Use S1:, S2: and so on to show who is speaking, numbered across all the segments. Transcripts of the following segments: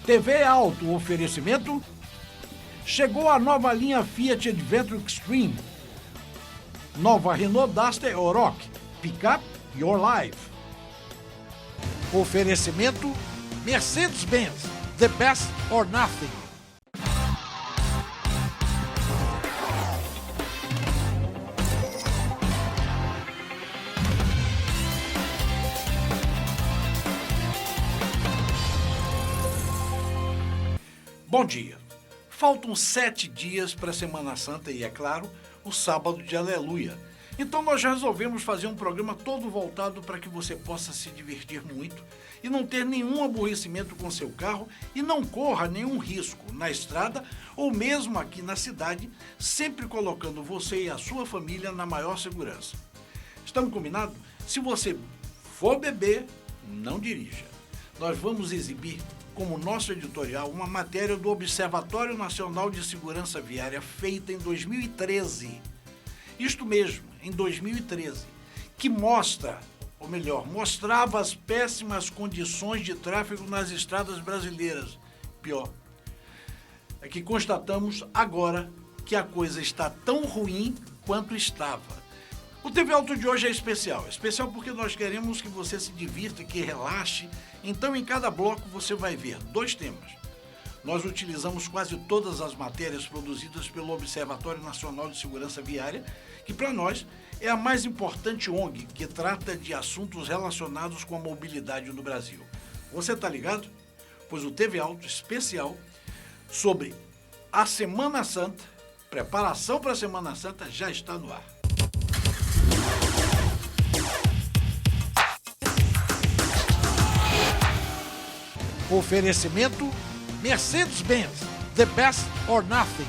S1: TV Alto, oferecimento. Chegou a nova linha Fiat Adventure Extreme. Nova Renault Duster Oroch. Pick up your life. Oferecimento Mercedes-Benz. The best or nothing. Bom dia. Faltam 7 dias para a Semana Santa e, é claro, o sábado de Aleluia. Então nós resolvemos fazer um programa todo voltado para que você possa se divertir muito e não ter nenhum aborrecimento com seu carro e não corra nenhum risco na estrada ou mesmo aqui na cidade, sempre colocando você e a sua família na maior segurança. Estamos combinados? Se você for beber, não dirija. Nós vamos exibir como nosso editorial uma matéria do Observatório Nacional de Segurança Viária feita em 2013. Isto mesmo, em 2013, que mostra, ou melhor, mostrava as péssimas condições de tráfego nas estradas brasileiras. Pior, é que constatamos agora que a coisa está tão ruim quanto estava. O TV Alto de hoje é especial. Especial porque nós queremos que você se divirta, que relaxe. Então, em cada bloco, você vai ver 2 temas. Nós utilizamos quase todas as matérias produzidas pelo Observatório Nacional de Segurança Viária, que para nós é a mais importante ONG que trata de assuntos relacionados com a mobilidade no Brasil. Você está ligado? Pois o TV Alto especial sobre a Semana Santa, preparação para a Semana Santa, já está no ar. Oferecimento Mercedes-Benz, the best or nothing.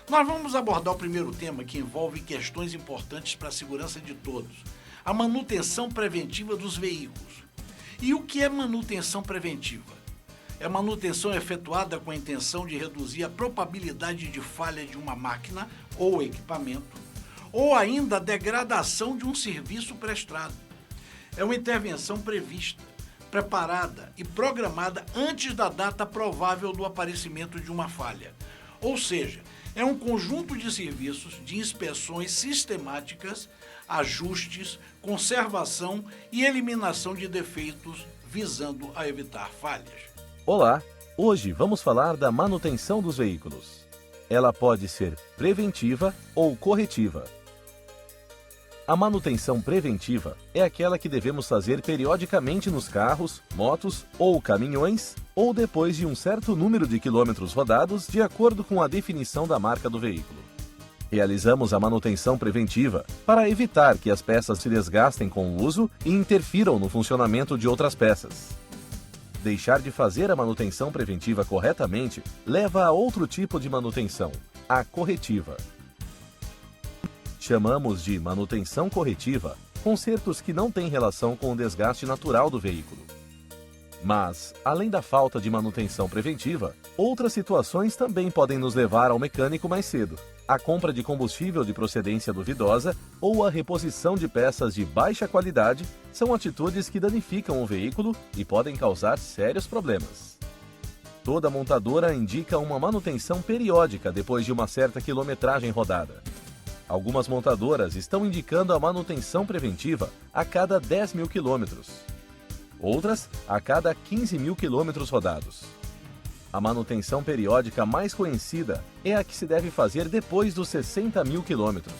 S1: Nós vamos abordar o primeiro tema que envolve questões importantes para a segurança de todos, a manutenção preventiva dos veículos. E o que é manutenção preventiva? É manutenção efetuada com a intenção de reduzir a probabilidade de falha de uma máquina ou equipamento, ou ainda a degradação de um serviço prestado. É uma intervenção prevista, preparada e programada antes da data provável do aparecimento de uma falha. Ou seja, é um conjunto de serviços de inspeções sistemáticas, ajustes, conservação e eliminação de defeitos, visando a evitar falhas.
S2: Olá! Hoje vamos falar da manutenção dos veículos. Ela pode ser preventiva ou corretiva. A manutenção preventiva é aquela que devemos fazer periodicamente nos carros, motos ou caminhões, ou depois de um certo número de quilômetros rodados, de acordo com a definição da marca do veículo. Realizamos a manutenção preventiva para evitar que as peças se desgastem com o uso e interfiram no funcionamento de outras peças. Deixar de fazer a manutenção preventiva corretamente leva a outro tipo de manutenção, a corretiva. Chamamos de manutenção corretiva consertos que não têm relação com o desgaste natural do veículo. Mas, além da falta de manutenção preventiva, outras situações também podem nos levar ao mecânico mais cedo. A compra de combustível de procedência duvidosa ou a reposição de peças de baixa qualidade são atitudes que danificam o veículo e podem causar sérios problemas. Toda montadora indica uma manutenção periódica depois de uma certa quilometragem rodada. Algumas montadoras estão indicando a manutenção preventiva a cada 10 mil quilômetros. Outras, a cada 15 mil quilômetros rodados. A manutenção periódica mais conhecida é a que se deve fazer depois dos 60 mil quilômetros.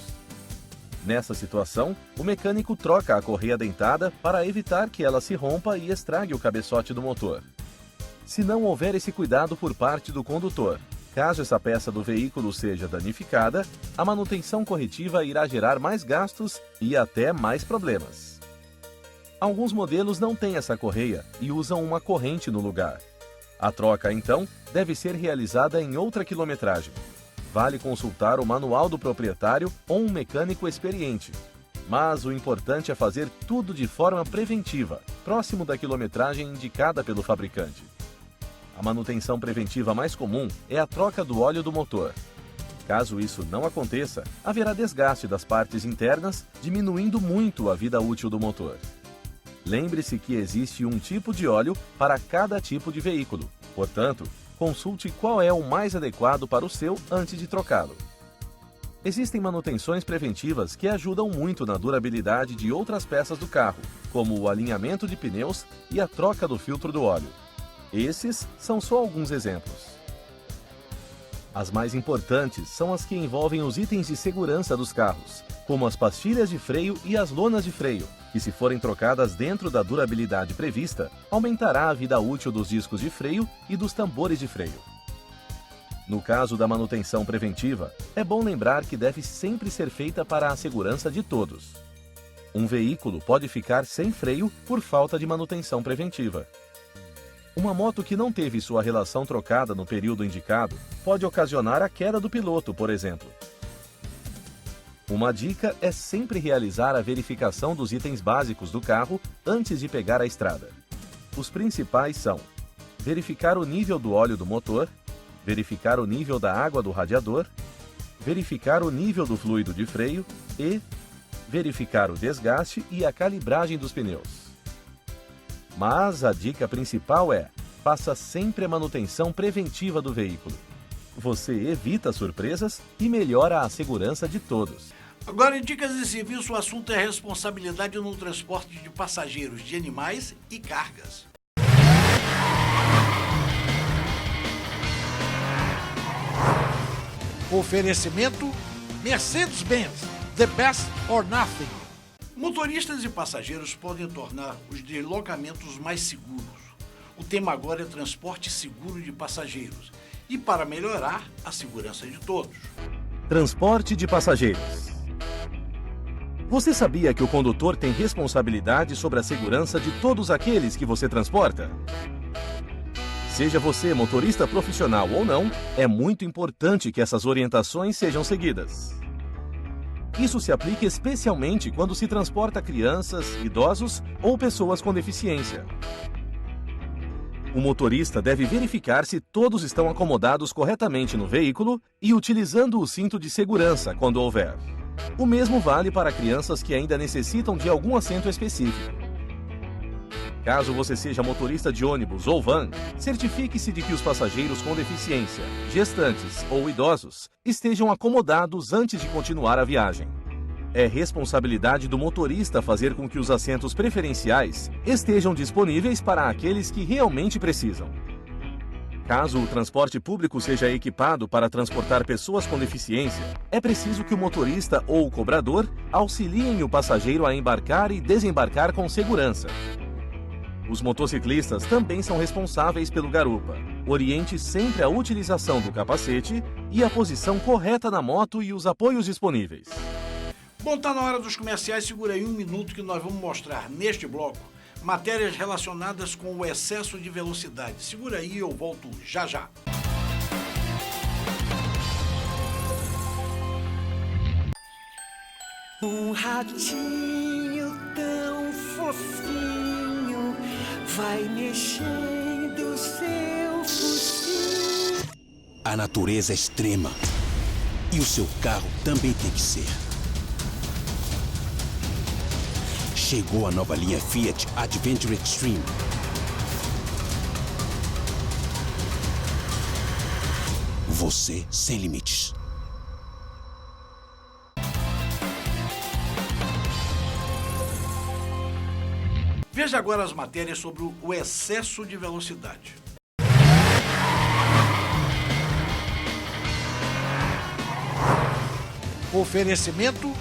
S2: Nessa situação, o mecânico troca a correia dentada para evitar que ela se rompa e estrague o cabeçote do motor. Se não houver esse cuidado por parte do condutor, caso essa peça do veículo seja danificada, a manutenção corretiva irá gerar mais gastos e até mais problemas. Alguns modelos não têm essa correia e usam uma corrente no lugar. A troca, então, deve ser realizada em outra quilometragem. Vale consultar o manual do proprietário ou um mecânico experiente. Mas o importante é fazer tudo de forma preventiva, próximo da quilometragem indicada pelo fabricante. A manutenção preventiva mais comum é a troca do óleo do motor. Caso isso não aconteça, haverá desgaste das partes internas, diminuindo muito a vida útil do motor. Lembre-se que existe um tipo de óleo para cada tipo de veículo. Portanto, consulte qual é o mais adequado para o seu antes de trocá-lo. Existem manutenções preventivas que ajudam muito na durabilidade de outras peças do carro, como o alinhamento de pneus e a troca do filtro do óleo. Esses são só alguns exemplos. As mais importantes são as que envolvem os itens de segurança dos carros, como as pastilhas de freio e as lonas de freio, que, se forem trocadas dentro da durabilidade prevista, aumentará a vida útil dos discos de freio e dos tambores de freio. No caso da manutenção preventiva, é bom lembrar que deve sempre ser feita para a segurança de todos. Um veículo pode ficar sem freio por falta de manutenção preventiva. Uma moto que não teve sua relação trocada no período indicado pode ocasionar a queda do piloto, por exemplo. Uma dica é sempre realizar a verificação dos itens básicos do carro antes de pegar a estrada. Os principais são: verificar o nível do óleo do motor, verificar o nível da água do radiador, verificar o nível do fluido de freio e verificar o desgaste e a calibragem dos pneus. Mas a dica principal é: faça sempre a manutenção preventiva do veículo. Você evita surpresas e melhora a segurança de todos.
S1: Agora, em Dicas de Serviço, o assunto é responsabilidade no transporte de passageiros, de animais e cargas. Oferecimento Mercedes-Benz, The Best or Nothing. Motoristas e passageiros podem tornar os deslocamentos mais seguros. O tema agora é transporte seguro de passageiros e para melhorar a segurança de todos.
S2: Transporte de passageiros. Você sabia que o condutor tem responsabilidade sobre a segurança de todos aqueles que você transporta? Seja você motorista profissional ou não, é muito importante que essas orientações sejam seguidas. Isso se aplica especialmente quando se transporta crianças, idosos ou pessoas com deficiência. O motorista deve verificar se todos estão acomodados corretamente no veículo e utilizando o cinto de segurança quando houver. O mesmo vale para crianças que ainda necessitam de algum assento específico. Caso você seja motorista de ônibus ou van, certifique-se de que os passageiros com deficiência, gestantes ou idosos estejam acomodados antes de continuar a viagem. É responsabilidade do motorista fazer com que os assentos preferenciais estejam disponíveis para aqueles que realmente precisam. Caso o transporte público seja equipado para transportar pessoas com deficiência, é preciso que o motorista ou o cobrador auxiliem o passageiro a embarcar e desembarcar com segurança. Os motociclistas também são responsáveis pelo garupa. Oriente sempre a utilização do capacete e a posição correta na moto e os apoios disponíveis.
S1: Bom, tá na hora dos comerciais, segura aí um minuto que nós vamos mostrar neste bloco matérias relacionadas com o excesso de velocidade. Segura aí, eu volto já já.
S3: Um ratinho tão fofinho vai mexendo seu focinho.
S4: A natureza é extrema e o seu carro também tem que ser. Chegou a nova linha Fiat Adventure Extreme. Você sem limites.
S1: Veja agora as matérias sobre o excesso de velocidade. Oferecimento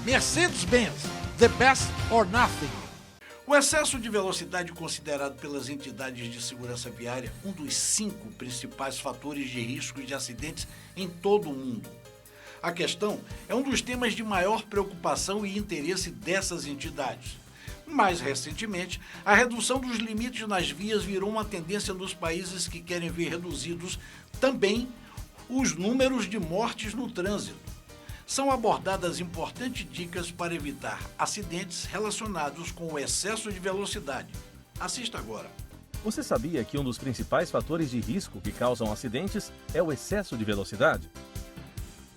S1: Mercedes-Benz, The Best or Nothing. O excesso de velocidade, considerado pelas entidades de segurança viária um dos 5 principais fatores de risco de acidentes em todo o mundo. A questão é um dos temas de maior preocupação e interesse dessas entidades. Mais recentemente, a redução dos limites nas vias virou uma tendência nos países que querem ver reduzidos também os números de mortes no trânsito. São abordadas importantes dicas para evitar acidentes relacionados com o excesso de velocidade. Assista agora.
S2: Você sabia que um dos principais fatores de risco que causam acidentes é o excesso de velocidade?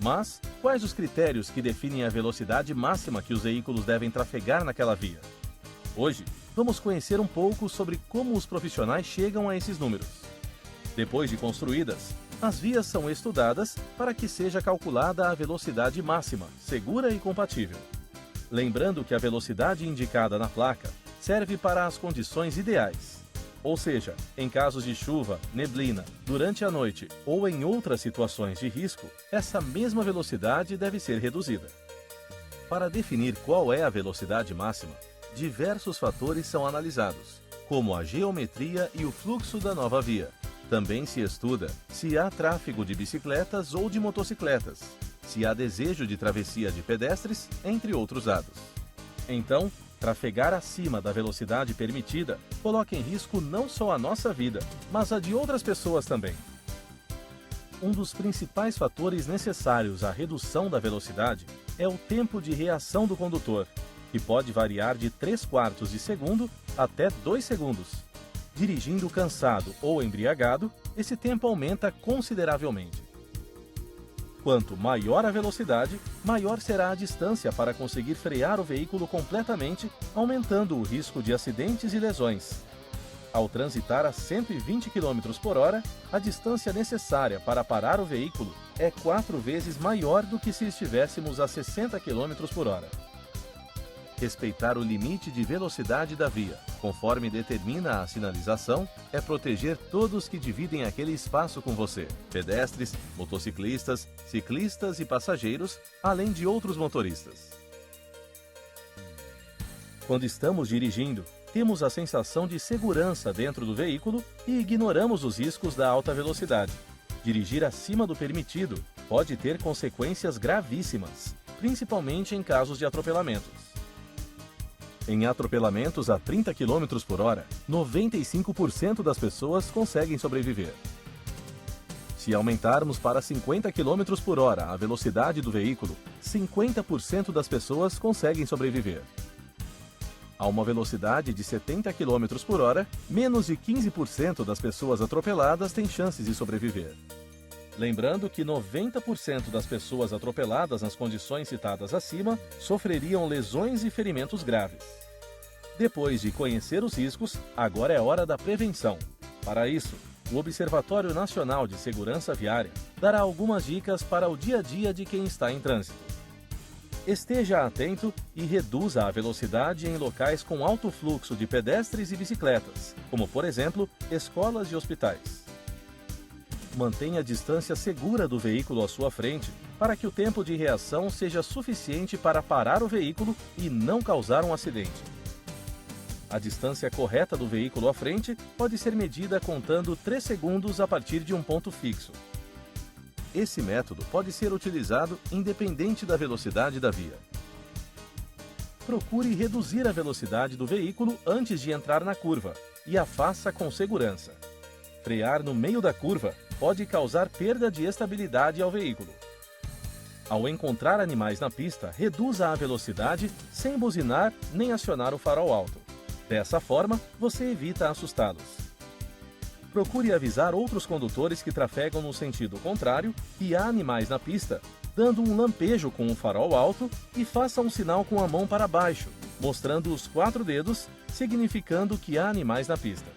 S2: Mas quais os critérios que definem a velocidade máxima que os veículos devem trafegar naquela via? Hoje, vamos conhecer um pouco sobre como os profissionais chegam a esses números. Depois de construídas, as vias são estudadas para que seja calculada a velocidade máxima, segura e compatível. Lembrando que a velocidade indicada na placa serve para as condições ideais. Ou seja, em casos de chuva, neblina, durante a noite ou em outras situações de risco, essa mesma velocidade deve ser reduzida. Para definir qual é a velocidade máxima, diversos fatores são analisados, como a geometria e o fluxo da nova via. Também se estuda se há tráfego de bicicletas ou de motocicletas, se há desejo de travessia de pedestres, entre outros dados. Então, trafegar acima da velocidade permitida coloca em risco não só a nossa vida, mas a de outras pessoas também. Um dos principais fatores necessários à redução da velocidade é o tempo de reação do condutor, que pode variar de 3/4 de segundo até 2 segundos. Dirigindo cansado ou embriagado, esse tempo aumenta consideravelmente. Quanto maior a velocidade, maior será a distância para conseguir frear o veículo completamente, aumentando o risco de acidentes e lesões. Ao transitar a 120 km por hora, a distância necessária para parar o veículo é 4 vezes maior do que se estivéssemos a 60 km por hora. Respeitar o limite de velocidade da via, conforme determina a sinalização, é proteger todos que dividem aquele espaço com você: pedestres, motociclistas, ciclistas e passageiros, além de outros motoristas. Quando estamos dirigindo, temos a sensação de segurança dentro do veículo e ignoramos os riscos da alta velocidade. Dirigir acima do permitido pode ter consequências gravíssimas, principalmente em casos de atropelamentos. Em atropelamentos a 30 km por hora, 95% das pessoas conseguem sobreviver. Se aumentarmos para 50 km por hora a velocidade do veículo, 50% das pessoas conseguem sobreviver. A uma velocidade de 70 km por hora, menos de 15% das pessoas atropeladas têm chances de sobreviver. Lembrando que 90% das pessoas atropeladas nas condições citadas acima sofreriam lesões e ferimentos graves. Depois de conhecer os riscos, agora é hora da prevenção. Para isso, o Observatório Nacional de Segurança Viária dará algumas dicas para o dia a dia de quem está em trânsito. Esteja atento e reduza a velocidade em locais com alto fluxo de pedestres e bicicletas, como, por exemplo, escolas e hospitais. Mantenha a distância segura do veículo à sua frente para que o tempo de reação seja suficiente para parar o veículo e não causar um acidente. A distância correta do veículo à frente pode ser medida contando 3 segundos a partir de um ponto fixo. Esse método pode ser utilizado independente da velocidade da via. Procure reduzir a velocidade do veículo antes de entrar na curva e a faça com segurança. Frear no meio da curva pode causar perda de estabilidade ao veículo. Ao encontrar animais na pista, reduza a velocidade sem buzinar nem acionar o farol alto. Dessa forma, você evita assustá-los. Procure avisar outros condutores que trafegam no sentido contrário que há animais na pista, dando um lampejo com o farol alto e faça um sinal com a mão para baixo, mostrando os 4 dedos, significando que há animais na pista.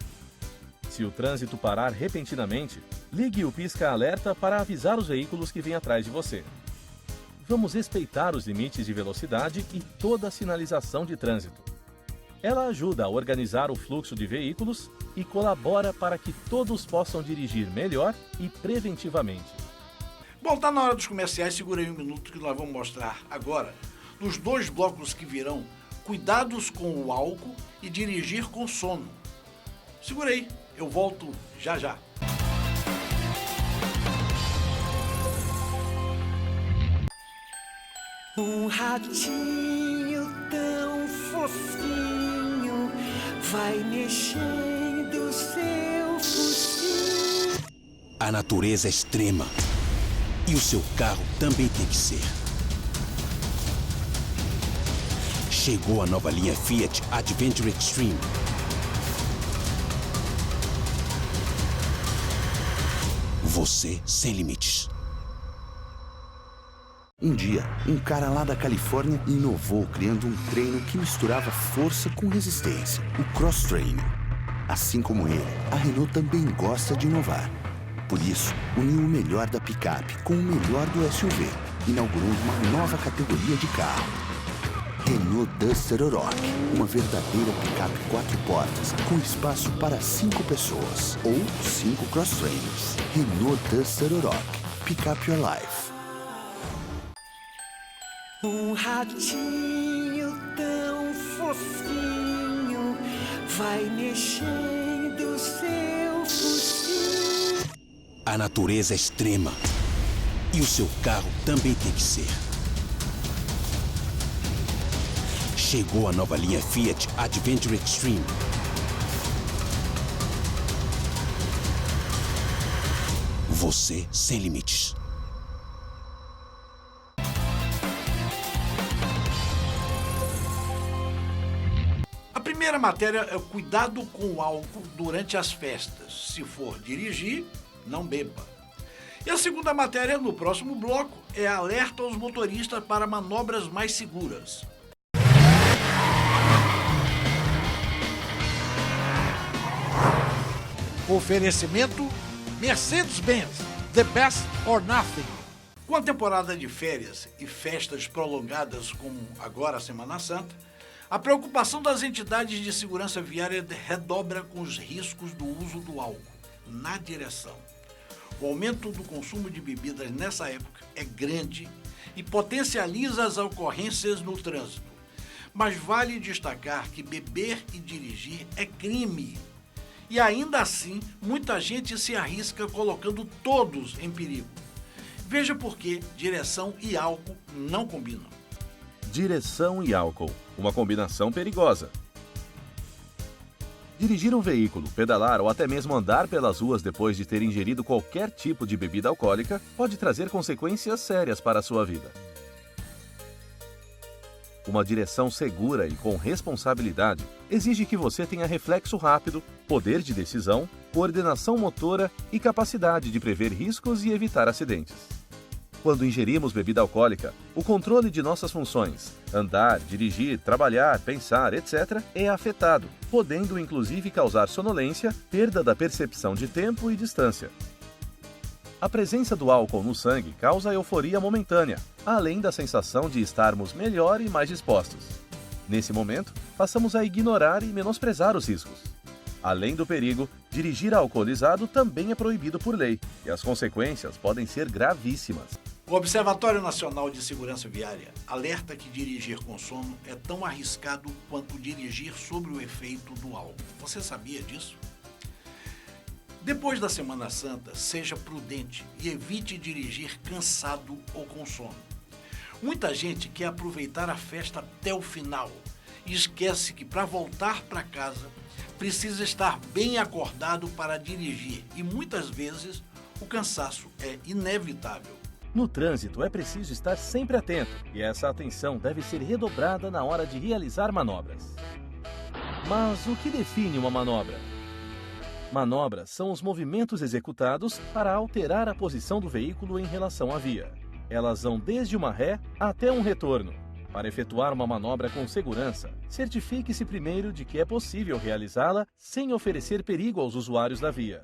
S2: Se o trânsito parar repentinamente, ligue o pisca-alerta para avisar os veículos que vêm atrás de você. Vamos respeitar os limites de velocidade e toda a sinalização de trânsito. Ela ajuda a organizar o fluxo de veículos e colabora para que todos possam dirigir melhor e preventivamente.
S1: Bom, tá na hora dos comerciais, segura aí um minuto que nós vamos mostrar agora, nos 2 blocos que virão, cuidados com o álcool e dirigir com sono. Segura aí, eu volto já já.
S3: Um ratinho tão fofinho vai mexendo seu focinho.
S4: A natureza é extrema. E o seu carro também tem que ser. Chegou a nova linha Fiat Adventure Extreme. Você sem limites.
S5: Um dia, um cara lá da Califórnia inovou criando um treino que misturava força com resistência, o cross-training. Assim como ele, a Renault também gosta de inovar. Por isso, uniu o melhor da picape com o melhor do SUV, inaugurando uma nova categoria de carro. Renault Duster Oroch, uma verdadeira picape 4 portas, com espaço para 5 pessoas, ou 5 cross-trainers. Renault Duster Oroch, pick up your life.
S3: Um ratinho tão fofinho vai mexendo seu focinho.
S4: A natureza é extrema. E o seu carro também tem que ser. Chegou a nova linha Fiat Adventure Extreme. Você sem limites.
S1: A primeira matéria é o cuidado com o álcool durante as festas. Se for dirigir, não beba. E a segunda matéria, no próximo bloco, é alerta aos motoristas para manobras mais seguras. Oferecimento Mercedes-Benz, the best or nothing. Com a temporada de férias e festas prolongadas como agora a Semana Santa, a preocupação das entidades de segurança viária redobra com os riscos do uso do álcool na direção. O aumento do consumo de bebidas nessa época é grande e potencializa as ocorrências no trânsito. Mas vale destacar que beber e dirigir é crime. E ainda assim, muita gente se arrisca colocando todos em perigo. Veja por que direção e álcool não combinam.
S2: Direção e álcool, uma combinação perigosa. Dirigir um veículo, pedalar ou até mesmo andar pelas ruas depois de ter ingerido qualquer tipo de bebida alcoólica pode trazer consequências sérias para a sua vida. Uma direção segura e com responsabilidade exige que você tenha reflexo rápido, poder de decisão, coordenação motora e capacidade de prever riscos e evitar acidentes. Quando ingerimos bebida alcoólica, o controle de nossas funções, andar, dirigir, trabalhar, pensar, etc., é afetado, podendo inclusive causar sonolência, perda da percepção de tempo e distância. A presença do álcool no sangue causa euforia momentânea, além da sensação de estarmos melhor e mais dispostos. Nesse momento, passamos a ignorar e menosprezar os riscos. Além do perigo, dirigir alcoolizado também é proibido por lei, e as consequências podem ser gravíssimas.
S1: O Observatório Nacional de Segurança Viária alerta que dirigir com sono é tão arriscado quanto dirigir sob o efeito do álcool. Você sabia disso? Depois da Semana Santa, seja prudente e evite dirigir cansado ou com sono. Muita gente quer aproveitar a festa até o final e esquece que para voltar para casa precisa estar bem acordado para dirigir e muitas vezes o cansaço é inevitável.
S2: No trânsito é preciso estar sempre atento e essa atenção deve ser redobrada na hora de realizar manobras. Mas o que define uma manobra? Manobras são os movimentos executados para alterar a posição do veículo em relação à via. Elas vão desde uma ré até um retorno. Para efetuar uma manobra com segurança, certifique-se primeiro de que é possível realizá-la sem oferecer perigo aos usuários da via.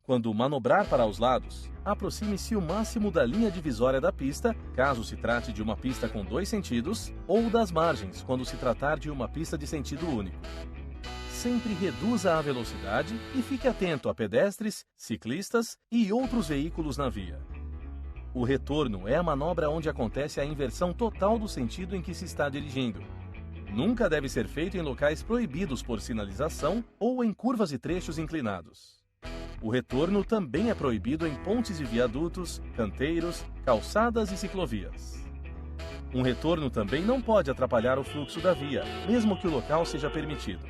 S2: Quando manobrar para os lados, aproxime-se o máximo da linha divisória da pista, caso se trate de uma pista com 2 sentidos, ou das margens, quando se tratar de uma pista de sentido único. Sempre reduza a velocidade e fique atento a pedestres, ciclistas e outros veículos na via. O retorno é a manobra onde acontece a inversão total do sentido em que se está dirigindo. Nunca deve ser feito em locais proibidos por sinalização ou em curvas e trechos inclinados. O retorno também é proibido em pontes e viadutos, canteiros, calçadas e ciclovias. Um retorno também não pode atrapalhar o fluxo da via, mesmo que o local seja permitido.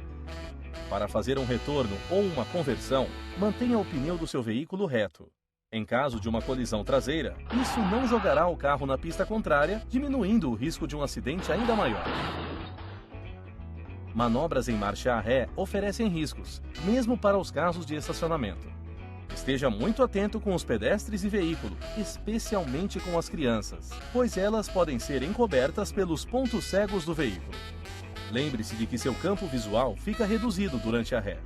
S2: Para fazer um retorno ou uma conversão, mantenha o pneu do seu veículo reto. Em caso de uma colisão traseira, isso não jogará o carro na pista contrária, diminuindo o risco de um acidente ainda maior. Manobras em marcha ré oferecem riscos, mesmo para os casos de estacionamento. Esteja muito atento com os pedestres e veículos, especialmente com as crianças, pois elas podem ser encobertas pelos pontos cegos do veículo. Lembre-se de que seu campo visual fica reduzido durante a ré.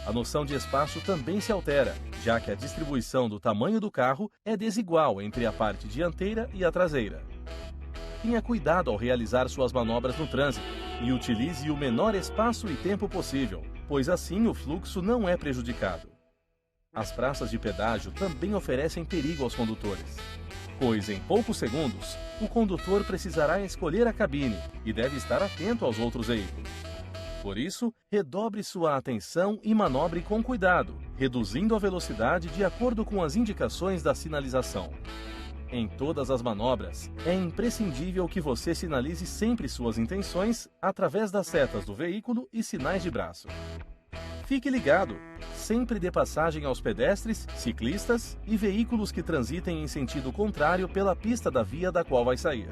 S2: A noção de espaço também se altera, já que a distribuição do tamanho do carro é desigual entre a parte dianteira e a traseira. Tenha cuidado ao realizar suas manobras no trânsito e utilize o menor espaço e tempo possível, pois assim o fluxo não é prejudicado. As praças de pedágio também oferecem perigo aos condutores, pois em poucos segundos o condutor precisará escolher a cabine e deve estar atento aos outros veículos. Por isso, redobre sua atenção e manobre com cuidado, reduzindo a velocidade de acordo com as indicações da sinalização. Em todas as manobras, é imprescindível que você sinalize sempre suas intenções através das setas do veículo e sinais de braço. Fique ligado! Sempre dê passagem aos pedestres, ciclistas e veículos que transitem em sentido contrário pela pista da via da qual vai sair.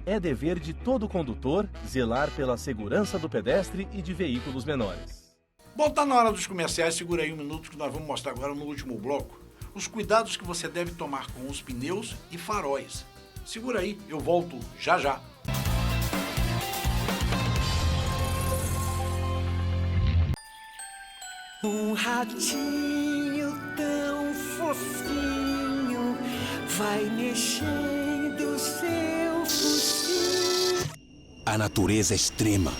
S2: É dever de todo condutor zelar pela segurança do pedestre e de veículos menores.
S1: Bom, tá na hora dos comerciais, segura aí um minuto que nós vamos mostrar agora no último bloco os cuidados que você deve tomar com os pneus e faróis. Segura aí, eu volto já já.
S3: Um ratinho tão fofinho vai mexendo seu focinho.
S4: A natureza é extrema.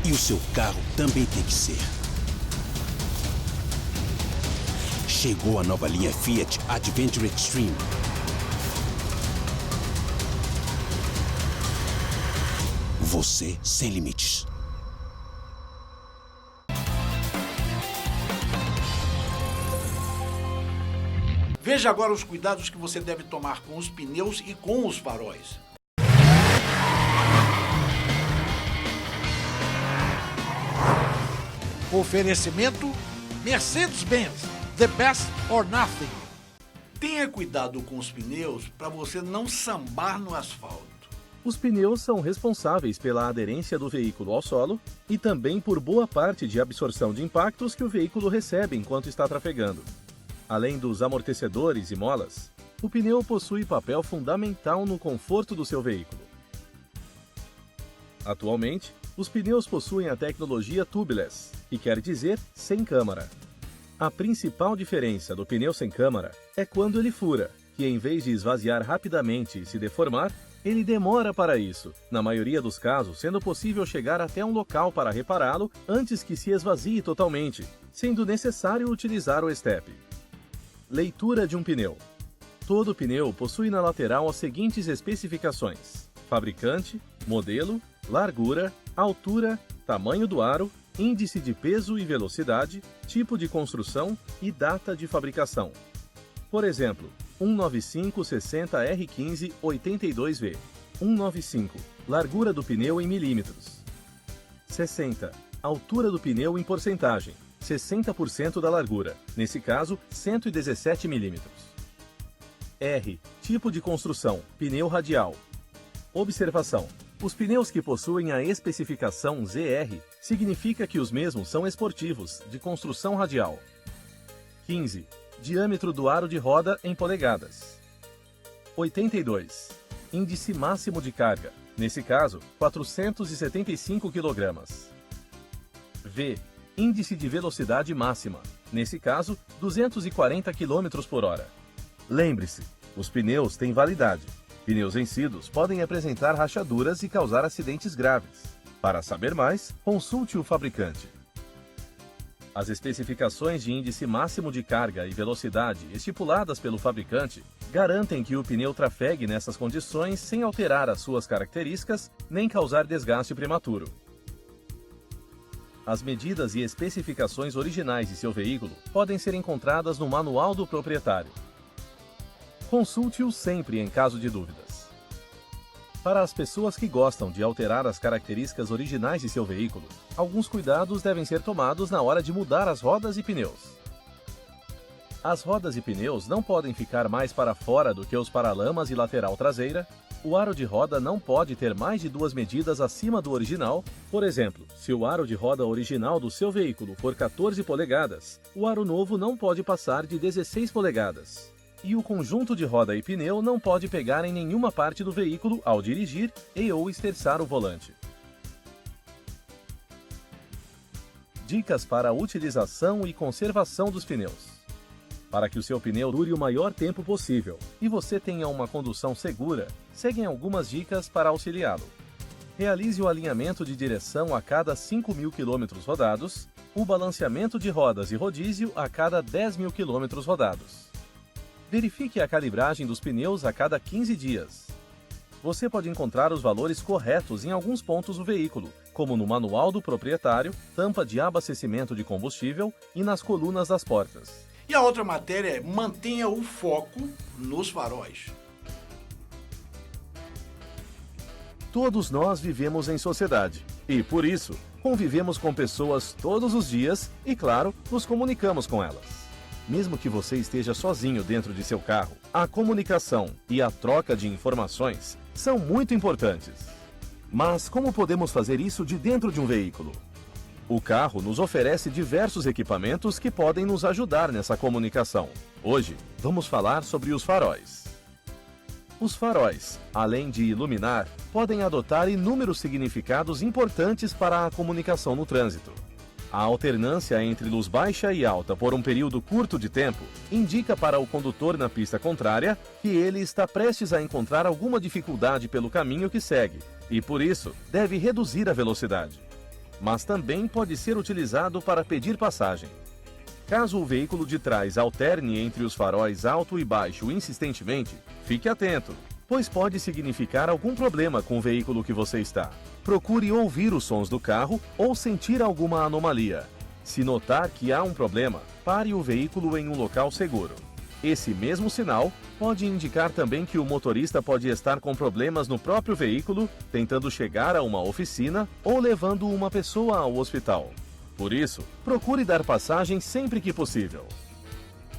S4: E o seu carro também tem que ser. Chegou a nova linha Fiat Adventure Extreme. Você sem limites.
S1: Veja agora os cuidados que você deve tomar com os pneus e com os faróis. Oferecimento Mercedes-Benz, the best or nothing. Tenha cuidado com os pneus para você não sambar no asfalto.
S2: Os pneus são responsáveis pela aderência do veículo ao solo e também por boa parte de absorção de impactos que o veículo recebe enquanto está trafegando. Além dos amortecedores e molas, o pneu possui papel fundamental no conforto do seu veículo. Atualmente, os pneus possuem a tecnologia tubeless, que quer dizer sem câmara. A principal diferença do pneu sem câmara é quando ele fura, que em vez de esvaziar rapidamente e se deformar, ele demora para isso, na maioria dos casos sendo possível chegar até um local para repará-lo antes que se esvazie totalmente, sendo necessário utilizar o estepe. Leitura de um pneu. Todo pneu possui na lateral as seguintes especificações: fabricante, modelo, largura, altura, tamanho do aro, índice de peso e velocidade, tipo de construção e data de fabricação. Por exemplo, 195-60R15 82V. 195. Largura do pneu em milímetros. 60. Altura do pneu em porcentagem. 60% da largura, nesse caso, 117 mm. R. Tipo de construção, pneu radial. Observação: os pneus que possuem a especificação ZR significa que os mesmos são esportivos, de construção radial. 15. Diâmetro do aro de roda em polegadas. 82. Índice máximo de carga, nesse caso, 475 kg. V. Índice de velocidade máxima, nesse caso, 240 km por hora. Lembre-se, os pneus têm validade. Pneus vencidos podem apresentar rachaduras e causar acidentes graves. Para saber mais, consulte o fabricante. As especificações de índice máximo de carga e velocidade estipuladas pelo fabricante garantem que o pneu trafegue nessas condições sem alterar as suas características nem causar desgaste prematuro. As medidas e especificações originais de seu veículo podem ser encontradas no manual do proprietário. Consulte-o sempre em caso de dúvidas. Para as pessoas que gostam de alterar as características originais de seu veículo, alguns cuidados devem ser tomados na hora de mudar as rodas e pneus. As rodas e pneus não podem ficar mais para fora do que os paralamas e lateral traseira, O aro de roda não pode ter mais de 2 medidas acima do original. Por exemplo, se o aro de roda original do seu veículo for 14 polegadas, o aro novo não pode passar de 16 polegadas. E o conjunto de roda e pneu não pode pegar em nenhuma parte do veículo ao dirigir ou esterçar o volante. Dicas para a utilização e conservação dos pneus. Para que o seu pneu dure o maior tempo possível e você tenha uma condução segura, seguem algumas dicas para auxiliá-lo. Realize o alinhamento de direção a cada 5.000 km rodados, o balanceamento de rodas e rodízio a cada 10.000 km rodados. Verifique a calibragem dos pneus a cada 15 dias. Você pode encontrar os valores corretos em alguns pontos do veículo, como no manual do proprietário, tampa de abastecimento de combustível e nas colunas das portas.
S1: E a outra matéria é: mantenha o foco nos faróis.
S2: Todos nós vivemos em sociedade e, por isso, convivemos com pessoas todos os dias e, claro, nos comunicamos com elas. Mesmo que você esteja sozinho dentro de seu carro, a comunicação e a troca de informações são muito importantes. Mas como podemos fazer isso de dentro de um veículo? O carro nos oferece diversos equipamentos que podem nos ajudar nessa comunicação. Hoje, vamos falar sobre os faróis. Os faróis, além de iluminar, podem adotar inúmeros significados importantes para a comunicação no trânsito. A alternância entre luz baixa e alta por um período curto de tempo indica para o condutor na pista contrária que ele está prestes a encontrar alguma dificuldade pelo caminho que segue e, por isso, deve reduzir a velocidade. Mas também pode ser utilizado para pedir passagem. Caso o veículo de trás alterne entre os faróis alto e baixo insistentemente, fique atento, pois pode significar algum problema com o veículo que você está. Procure ouvir os sons do carro ou sentir alguma anomalia. Se notar que há um problema, pare o veículo em um local seguro. Esse mesmo sinal pode indicar também que o motorista pode estar com problemas no próprio veículo, tentando chegar a uma oficina ou levando uma pessoa ao hospital. Por isso, procure dar passagem sempre que possível.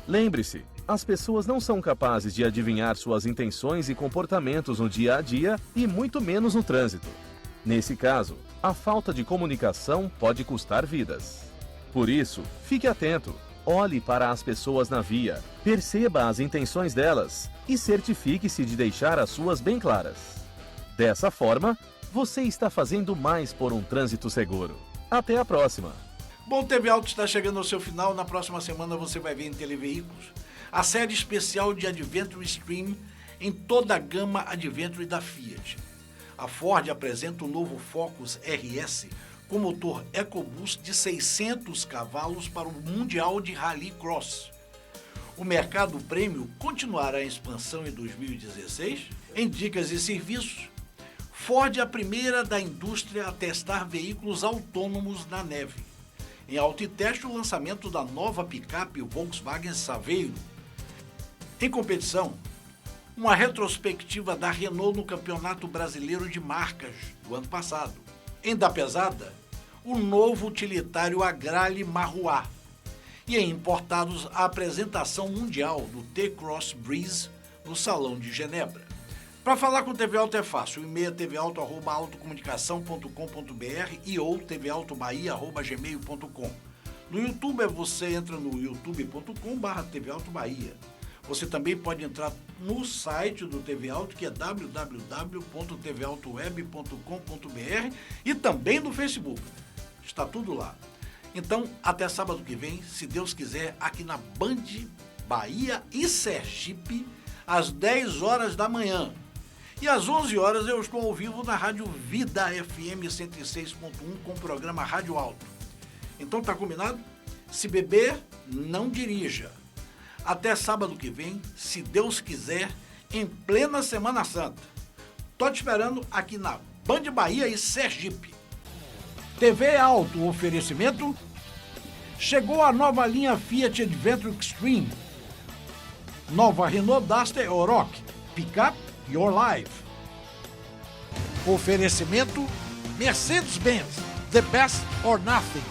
S2: Lembre-se, as pessoas não são capazes de adivinhar suas intenções e comportamentos no dia a dia e muito menos no trânsito. Nesse caso, a falta de comunicação pode custar vidas. Por isso, fique atento, olhe para as pessoas na via, perceba as intenções delas e certifique-se de deixar as suas bem claras. Dessa forma, você está fazendo mais por um trânsito seguro. Até a próxima!
S1: Bom, o TV Auto está chegando ao seu final. Na próxima semana você vai ver em Televeículos a série especial de Adventure Extreme em toda a gama Adventure da Fiat. A Ford apresenta o novo Focus RS com motor EcoBoost de 600 cavalos para o Mundial de Rally Cross. O mercado prêmio continuará em expansão em 2016. Em dicas e serviços, Ford é a primeira da indústria a testar veículos autônomos na neve. Em autoteste, o lançamento da nova picape Volkswagen Saveiro. Em competição, uma retrospectiva da Renault no Campeonato Brasileiro de Marcas do ano passado. Em da pesada, o novo utilitário Agrale Marroá. E em importados, a apresentação mundial do T-Cross Breeze no Salão de Genebra. Para falar com o TV Auto é fácil, o e-mail é tvauto@autocomunicação.com.br e ou tvautobahia@gmail.com. No YouTube você entra no youtube.com/tvauto-bahia. Você também pode entrar no site do TV Auto, que é www.tvautoweb.com.br e também no Facebook. Está tudo lá. Então, até sábado que vem, se Deus quiser, aqui na Band Bahia e Sergipe, às 10 horas da manhã. E às 11 horas eu estou ao vivo na Rádio Vida FM 106.1 com o programa Rádio Alto. Então tá combinado? Se beber, não dirija. Até sábado que vem, se Deus quiser, em plena Semana Santa. Tô te esperando aqui na Band Bahia e Sergipe. TV Auto, oferecimento. Chegou a nova linha Fiat Adventure Extreme. Nova Renault Duster Oroch. Pickup Your Life. Oferecimento Mercedes-Benz. The best or nothing.